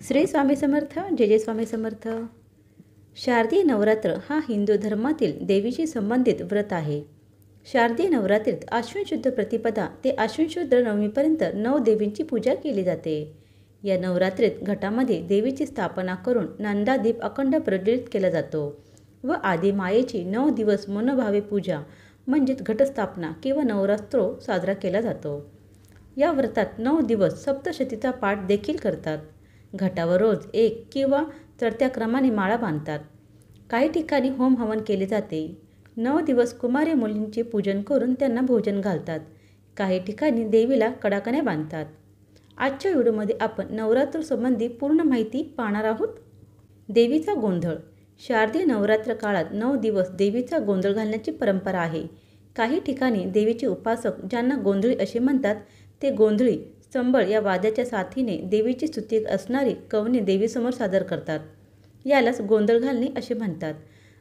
श्री स्वामी समर्थ. जय जय स्वामी समर्थ. शारदीय नवरात्र हा हिंदू धर्मातील देवीशी संबंधित व्रत आहे. शारदीय नवरात्रीत आश्विन शुद्ध प्रतिपदा ते आश्विन शुद्ध नवमीपर्यंत 9 देवींची पूजा केली जाते. या नवरात्रीत घटामध्ये देवीची स्थापना करून नंदादीप अखंड प्रज्वलित केला जातो व आदिमायेची 9 दिवस मनोभावे पूजा म्हणजेच घटस्थापना किंवा नवरात्रोत्सव साजरा केला जातो. या व्रतात 9 दिवस सप्तशतीचा पाठ देखील करतात. घटावर रोज 1 किंवा चढत्या क्रमाने माळा बांधतात. काही ठिकाणी होम हवन केले जाते. 9 दिवस कुमारी मुलींचे पूजन करून त्यांना भोजन घालतात. काही ठिकाणी देवीला कडाकण्या बांधतात. आजच्या व्हिडिओमध्ये आपण नवरात्र संबंधी पूर्ण माहिती पाहणार आहोत. देवीचा गोंधळ. शारदीय नवरात्र काळात 9 दिवस देवीचा गोंधळ घालण्याची परंपरा आहे. काही ठिकाणी देवीचे उपासक ज्यांना गोंधळी असे म्हणतात ते गोंधळी संबळ या वाद्याच्या साथीने देवीची स्तुती असणारी कवने देवीसमोर सादर करतात. यालाच गोंधळ घालणे असे म्हणतात.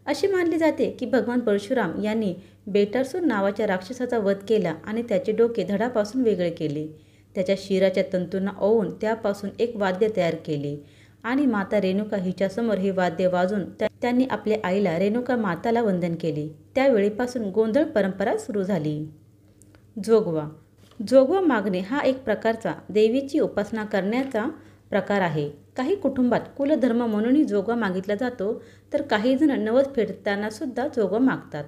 असे मानले जाते की भगवान परशुराम यांनी बेटासूर नावाच्या राक्षसाचा वध केला आणि त्याचे डोके धडापासून वेगळे केले. त्याच्या शिराच्या तंतूंना ओवून त्यापासून एक वाद्य तयार केले आणि माता रेणुका हिच्यासमोर हे वाद्य वाजून त्यांनी आपल्या आईला रेणुका माताला वंदन केले. त्यावेळीपासून गोंधळ परंपरा सुरू झाली. जोगवा. जोगवा मागणे हा एक प्रकारचा देवीची उपासना करण्याचा प्रकार आहे. काही कुटुंबात कुलधर्म म्हणूनही जोगवा मागितला जातो, तर काही जण नवस फेडताना सुद्धा जोगवा मागतात.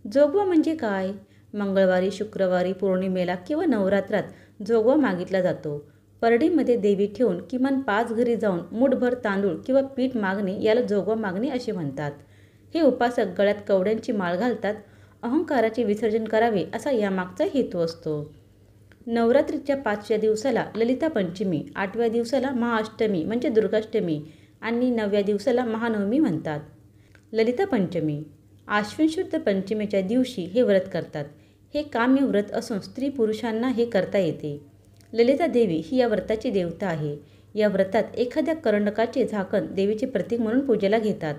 जोगवा म्हणजे काय? मंगळवारी, शुक्रवारी, पौर्णिमेला किंवा नवरात्रात जोगवा मागितला जातो. परडीमध्ये देवी ठेवून किमान 5 घरी जाऊन मूठभर तांदूळ किंवा पीठ मागणे याला जोगवा मागणे असे म्हणतात. हे उपासक गळ्यात कवड्यांची माळ घालतात. अहंकाराचे विसर्जन करावे असा यामागचा हेतू असतो. नवरात्रीच्या 5व्या दिवसाला ललिता पंचमी, 8व्या दिवसाला महाअष्टमी म्हणजे दुर्गाष्टमी आणि 9व्या दिवसाला महानवमी म्हणतात. ललिता पंचमी. आश्विन शुद्ध पंचमीच्या दिवशी हे व्रत करतात. हे काम्य व्रत असून स्त्री पुरुषांना हे करता येते. ललिता देवी ही या व्रताची देवता आहे. या व्रतात एखाद्या करंडकाचे झाकण देवीचे प्रतीक म्हणून पूजेला घेतात.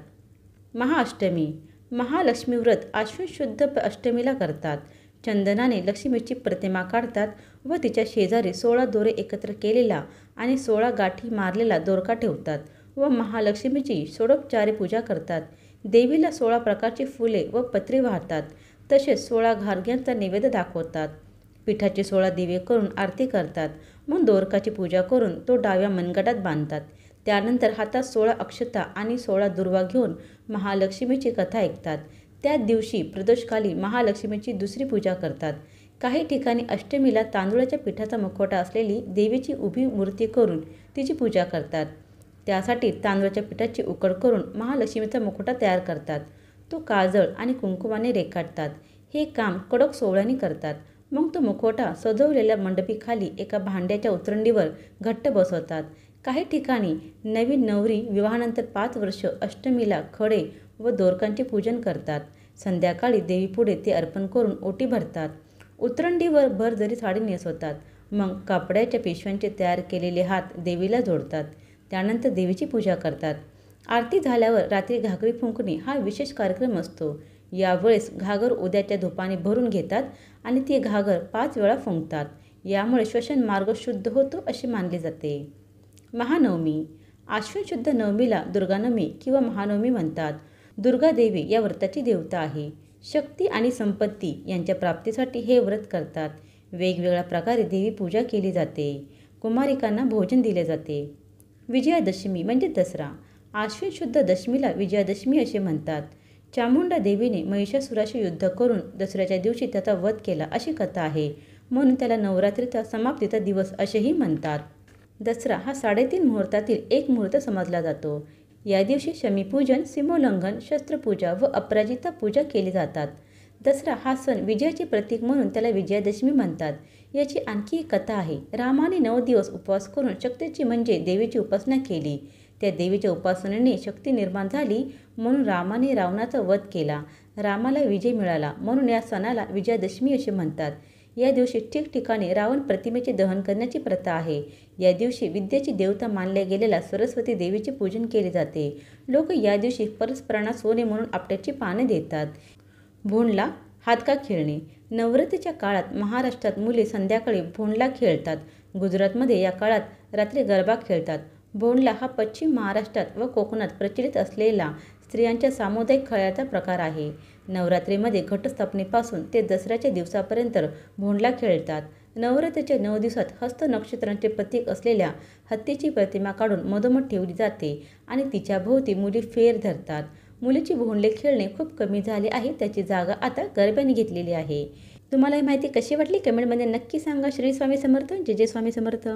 महाअष्टमी. महालक्ष्मी व्रत आश्विन शुद्ध अष्टमीला करतात. चंदनाने लक्ष्मीची प्रतिमा काढतात व तिच्या शेजारी 16 दोरे एकत्र केलेला आणि 16 गाठी मारलेला दोरका ठेवतात व महालक्ष्मीची षोडोपचारे पूजा करतात. देवीला 16 प्रकारची फुले व पत्रे वाहतात. तसेच 16 घारग्यांचा नैवेद्य दाखवतात. पिठाचे 16 दिवे करून आरती करतात. मग दोरकाची पूजा करून तो डाव्या मनगटात बांधतात. त्यानंतर हातात 16 अक्षता आणि 16 दुर्वा घेऊन महालक्ष्मीची कथा ऐकतात. त्या दिवशी प्रदोषकाली महालक्ष्मीची दुसरी पूजा करतात. काही ठिकाणी अष्टमीला तांदूळाच्या पिठाचा मुखवटा असलेली देवीची उभी मूर्ती करून तिची पूजा करतात. त्यासाठी तांदूळाच्या पिठाची उकड करून महालक्ष्मीचा मुखवटा तयार करतात. तो काजळ आणि कुंकुमाने रेखाटतात. हे काम कडक सोवळ्याने करतात. मग तो मुखवटा सजवलेल्या मंडपीखाली एका भांड्याच्या उतरंडीवर घट्ट बसवतात. काही ठिकाणी नवीन नवरी विवाहानंतर 5 वर्ष अष्टमीला खडे व दोरकांचे पूजन करतात. संध्याकाळी देवीपुढे ते अर्पण करून ओटी भरतात. उतरंडीवर भरजरी साडी नेसवतात. मग कापडाच्या पिशव्यांचे तयार केलेले हात देवीला जोडतात. त्यानंतर देवीची पूजा करतात. आरती झाल्यावर रात्री घागरी फुंकणे हा विशेष कार्यक्रम असतो. यावेळेस घागर उद्याच्या धुपाने भरून घेतात आणि ती घागर 5 वेळा फुंकतात. यामुळे श्वसन मार्ग शुद्ध होतो असे मानले जाते. महानवमी. आश्विन शुद्ध नवमीला दुर्गानवमी किंवा महानवमी म्हणतात. दुर्गा देवी या व्रताची देवता आहे. शक्ती आणि संपत्ती यांच्या प्राप्तीसाठी हे व्रत करतात. वेगवेगळ्या प्रकारे देवी पूजा केली जाते. कुमारिकांना भोजन दिले जाते. विजयादशमी म्हणजे दसरा. आश्विन शुद्ध दशमीला विजयादशमी असे म्हणतात. चामुंडा देवीने महिषासुराशी युद्ध करून दसऱ्याच्या दिवशी त्याचा वध केला अशी कथा आहे. म्हणून त्याला नवरात्रीचा समाप्तीचा दिवस असेही म्हणतात. दसरा हा 3.5 मुहूर्तातील एक मुहूर्त समजला जातो. या दिवशी शमीपूजन, सीमोल्लंघन, शस्त्रपूजा व अपराजिता पूजा केली जातात. दसरा हा सण विजयाचे प्रतीक म्हणून त्याला विजयादशमी म्हणतात. याची आणखी एक कथा आहे. रामाने 9 दिवस उपवास करून शक्तीची म्हणजे देवीची उपासना केली. त्या देवीच्या उपासनेने शक्ती निर्माण झाली म्हणून रामाने रावणाचा वध केला. रामाला विजय मिळाला म्हणून या सणाला विजयादशमी असे म्हणतात. या दिवशी ठिकठिकाणी रावण प्रतिमेचे दहन करण्याची प्रथा आहे. या दिवशी विद्येची देवता मानल्या गेलेल्या सरस्वती देवीचे पूजन केले जाते. लोक या दिवशी परस्परांना सोने म्हणून आपट्याची पाने देतात. भोंडला हादगा खेळणे. नवरात्रीच्या काळात महाराष्ट्रात मुले संध्याकाळी भोंडला खेळतात. गुजरातमध्ये या काळात रात्री गरबा खेळतात. भोंडला हा पश्चिम महाराष्ट्रात व कोकणात प्रचलित असलेला स्त्रियांच्या सामुदायिक खेळाचा प्रकार आहे. नवरात्रीमध्ये घटस्थापनेपासून ते दसऱ्याच्या दिवसापर्यंत भोंडला खेळतात. नवरात्रीच्या 9 दिवसात हस्त नक्षत्रांचे प्रतीक असलेल्या हत्तीची प्रतिमा काढून मधोमध ठेवली जाते आणि तिच्या भोवती मुली फेर धरतात. मुलीची भोंडले खेळणे खूप कमी झाले आहे. त्याची जागा आता गरब्याने घेतलेली आहे. तुम्हाला ही माहिती कशी वाटली कमेंटमध्ये नक्की सांगा. श्री स्वामी समर्थ. जय जय स्वामी समर्थ.